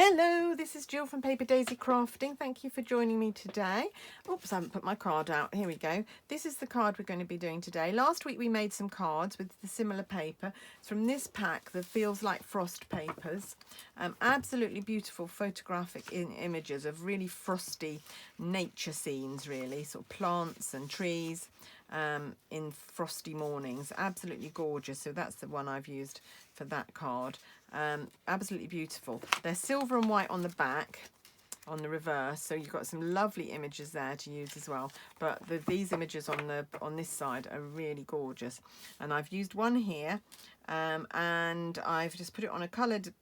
Hello, this is Jill from Paper Daisy Crafting. Thank you for joining me today. Oops, I haven't put my card out. Here we go. This is the card we're going to be doing today. Last week we made some cards with the similar paper. It's from this pack that feels like frost papers. Absolutely beautiful photographic images of really frosty nature scenes, really, sort of plants and trees in frosty mornings. Absolutely gorgeous. So that's the one I've used for that card. Absolutely beautiful. They're silver and white on the back, on the reverse, so you've got some lovely images there to use as well. But these images on this side are really gorgeous, and I've used one here, and I've just put it on a coloured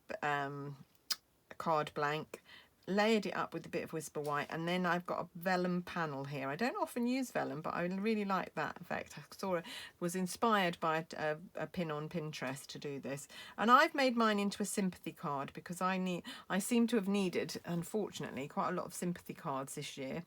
card blank, layered it up with a bit of Whisper White, and then I've got a vellum panel here. I don't often use vellum, but I really like that effect. I saw it was inspired by a pin on Pinterest to do this, and I've made mine into a sympathy card because I seem to have needed, unfortunately, quite a lot of sympathy cards this year.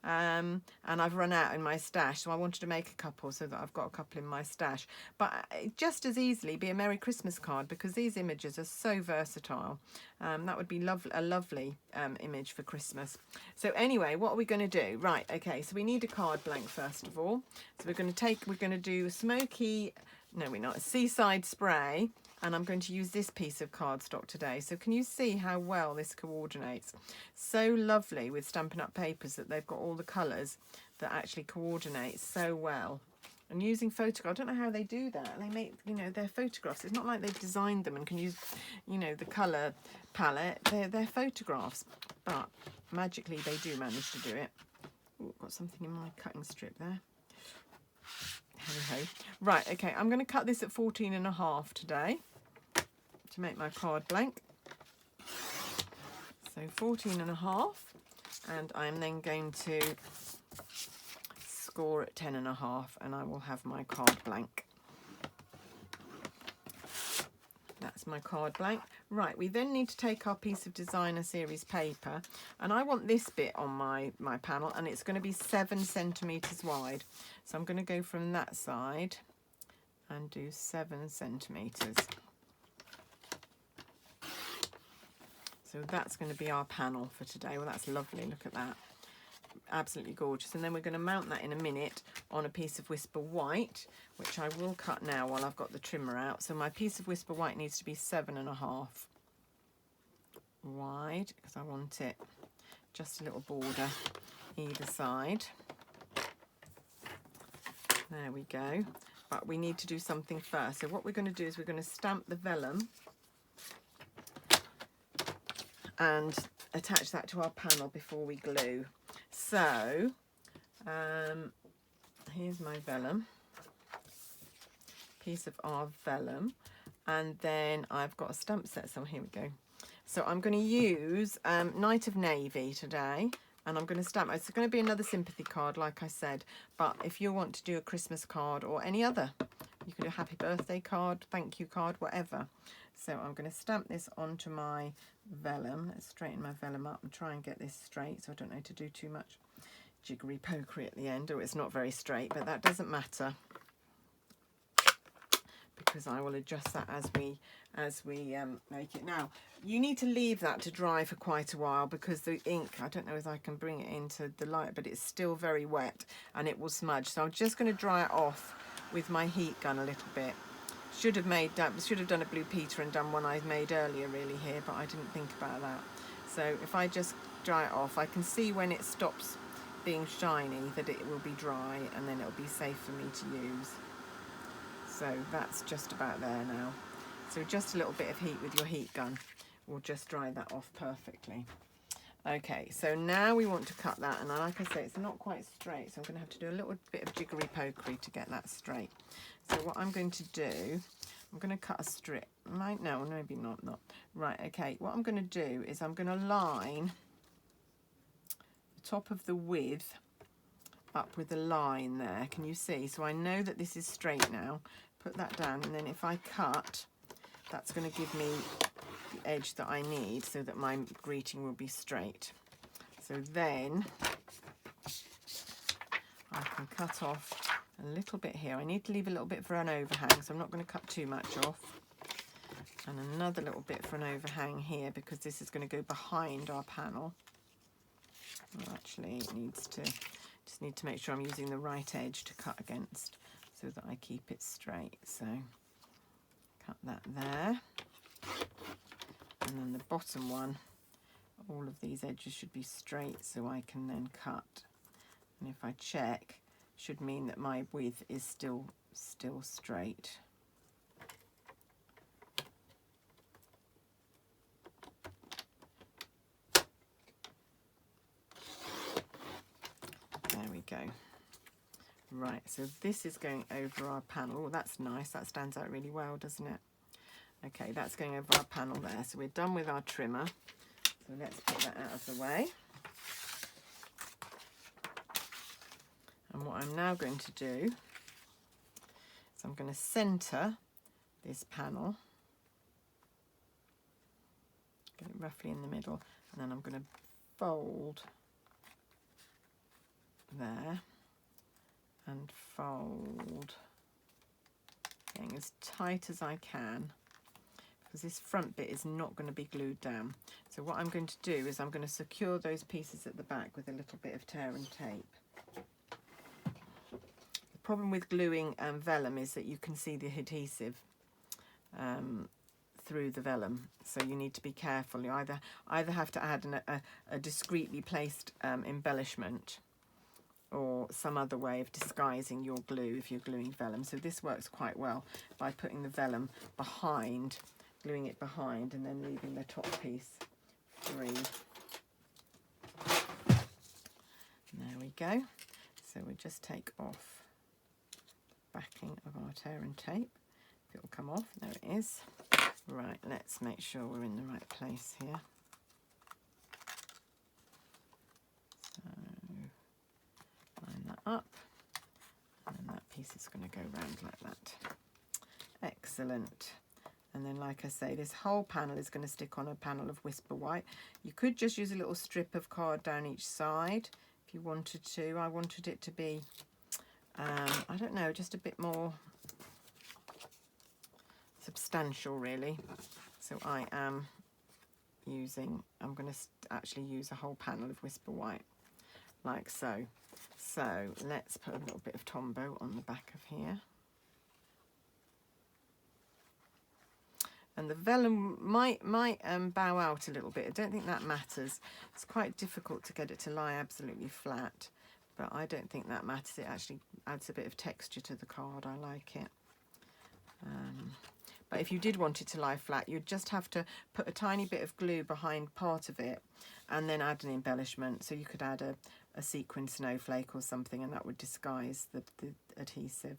And I've run out in my stash, so I wanted to make a couple so that I've got a couple in my stash. But just as easily be a Merry Christmas card because these images are so versatile. That would be a lovely image for Christmas. So anyway, what are we going to do? Right, okay, so we need a card blank first of all. So we're going to do a seaside spray, and I'm going to use this piece of cardstock today. So can you see how well this coordinates? So lovely with Stampin' Up papers that they've got all the colours that actually coordinate so well. And using photographs, I don't know how they do that. They make, their photographs. It's not like they've designed them and can use, the colour palette. They're photographs, but magically they do manage to do it. Ooh, got something in my cutting strip there. Hey. Right, okay, I'm going to cut this at 14.5 today to make my card blank. So 14.5, and I'm then going to score at 10.5, and I will have my card blank. That's my card blank. Right, we then need to take our piece of designer series paper, and I want this bit on my panel, and it's going to be 7 centimetres wide. So I'm going to go from that side and do 7 centimetres. So that's going to be our panel for today. Well, that's lovely. Look at that. Absolutely gorgeous. And then we're going to mount that in a minute on a piece of Whisper White, which I will cut now while I've got the trimmer out. So my piece of Whisper White needs to be 7.5 wide because I want it just a little border either side. There we go. But we need to do something first. So what we're going to do is we're going to stamp the vellum and attach that to our panel before we glue. So here's my vellum, piece of our vellum, and then I've got a stamp set, so here we go. So I'm going to use Night of Navy today, and I'm going to stamp. It's going to be another sympathy card, like I said, but if you want to do a Christmas card or any other, you could do a happy birthday card, thank you card, whatever. So I'm going to stamp this onto my vellum. Let's straighten my vellum up and try and get this straight so I don't need to do too much jiggery pokery at the end. Oh, it's not very straight, but that doesn't matter because I will adjust that as we make it. Now, you need to leave that to dry for quite a while because the ink, I don't know if I can bring it into the light, but it's still very wet and it will smudge. So I'm just going to dry it off with my heat gun a little bit. Should have done a Blue Peter and done one I made earlier really here, but I didn't think about that. So if I just dry it off, I can see when it stops being shiny that it will be dry, and then it'll be safe for me to use. So that's just about there now. So just a little bit of heat with your heat gun will just dry that off perfectly. Okay, so now we want to cut that, and like I say, it's not quite straight, so I'm going to have to do a little bit of jiggery pokery to get that straight. So what I'm going to do, I'm going to cut a strip. No, maybe not. Right, okay, what I'm going to do is I'm going to line the top of the width up with a line there. Can you see? So I know that this is straight now. Put that down, and then if I cut, that's going to give me the edge that I need so that my greeting will be straight. So then I can cut off a little bit here. I need to leave a little bit for an overhang, so I'm not going to cut too much off. And another little bit for an overhang here, because this is going to go behind our panel. Well, actually, it needs to, just need to make sure I'm using the right edge to cut against so that I keep it straight. So cut that there. And then the bottom one, all of these edges should be straight so I can then cut. And if I check, should mean that my width is still straight. There we go. Right, so this is going over our panel. Oh, that's nice, that stands out really well, doesn't it? Okay, that's going over our panel there. So we're done with our trimmer. So let's put that out of the way. And what I'm now going to do is I'm going to centre this panel, get it roughly in the middle, and then I'm going to fold there and fold, getting as tight as I can, because this front bit is not going to be glued down. So what I'm going to do is I'm going to secure those pieces at the back with a little bit of tear and tape. The problem with gluing vellum is that you can see the adhesive through the vellum, so you need to be careful. You either have to add a discreetly placed embellishment, or some other way of disguising your glue if you're gluing vellum. So this works quite well by putting the vellum behind, gluing it behind, and then leaving the top piece free. There we go. So we'll just take off the backing of our tear and tape. If it will come off, there it is. Right, let's make sure we're in the right place here. So line that up, and then that piece is going to go round like that. Excellent. And then, like I say, this whole panel is going to stick on a panel of Whisper White. You could just use a little strip of card down each side if you wanted to. I wanted it to be, I don't know, just a bit more substantial, really. So I am using, I'm going to actually use a whole panel of Whisper White, like so. So let's put a little bit of Tombow on the back of here. And the vellum might bow out a little bit. I don't think that matters. It's quite difficult to get it to lie absolutely flat, but I don't think that matters. It actually adds a bit of texture to the card. I like it. But if you did want it to lie flat, you'd just have to put a tiny bit of glue behind part of it and then add an embellishment. So you could add a sequin snowflake or something, and that would disguise the adhesive.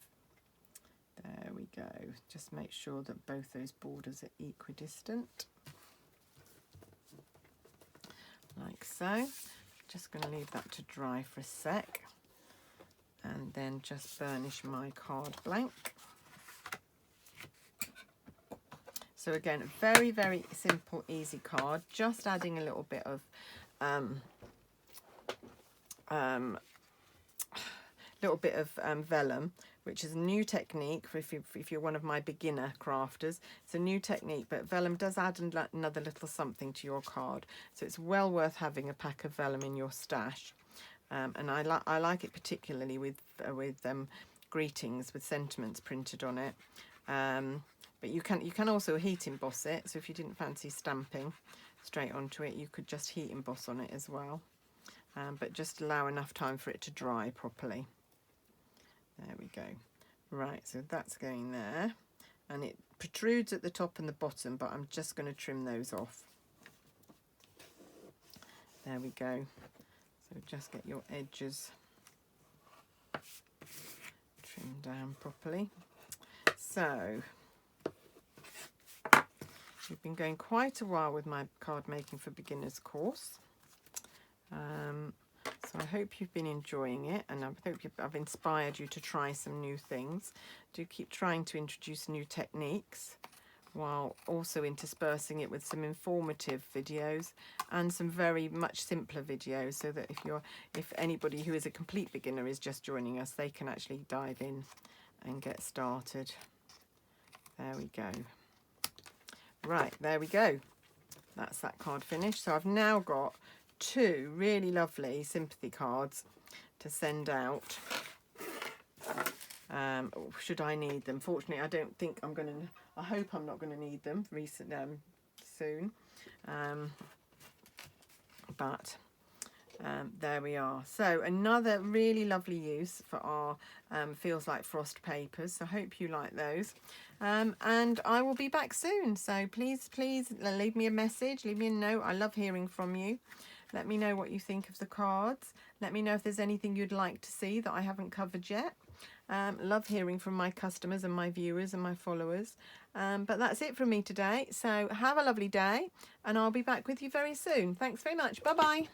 There we go. Just make sure that both those borders are equidistant. Like so. Just going to leave that to dry for a sec. And then just burnish my card blank. So again, a very, very simple, easy card. Just adding a little bit of vellum, which is a new technique for if you're one of my beginner crafters. It's a new technique, but vellum does add another little something to your card. So it's well worth having a pack of vellum in your stash. And I like it particularly with greetings with sentiments printed on it. But you can also heat emboss it. So if you didn't fancy stamping straight onto it, you could just heat emboss on it as well. But just allow enough time for it to dry properly. There we go. Right, so that's going there. And it protrudes at the top and the bottom, but I'm just going to trim those off. There we go. So just get your edges trimmed down properly. So we've been going quite a while with my card making for beginners course. So I hope you've been enjoying it, and I hope I've inspired you to try some new things. Do keep trying to introduce new techniques while also interspersing it with some informative videos and some very much simpler videos, so that if anybody who is a complete beginner is just joining us, they can actually dive in and get started. There we go. Right, there we go. That's that card finished. So I've now got 2 really lovely sympathy cards to send out. Should I need them? Fortunately, I don't think I'm going to, I hope I'm not going to need them soon. But there we are. So another really lovely use for our Feels Like Frost papers. So I hope you like those. And I will be back soon. So please leave me a message, leave me a note. I love hearing from you. Let me know what you think of the cards. Let me know if there's anything you'd like to see that I haven't covered yet. Love hearing from my customers and my viewers and my followers. But that's it from me today. So have a lovely day, and I'll be back with you very soon. Thanks very much. Bye bye.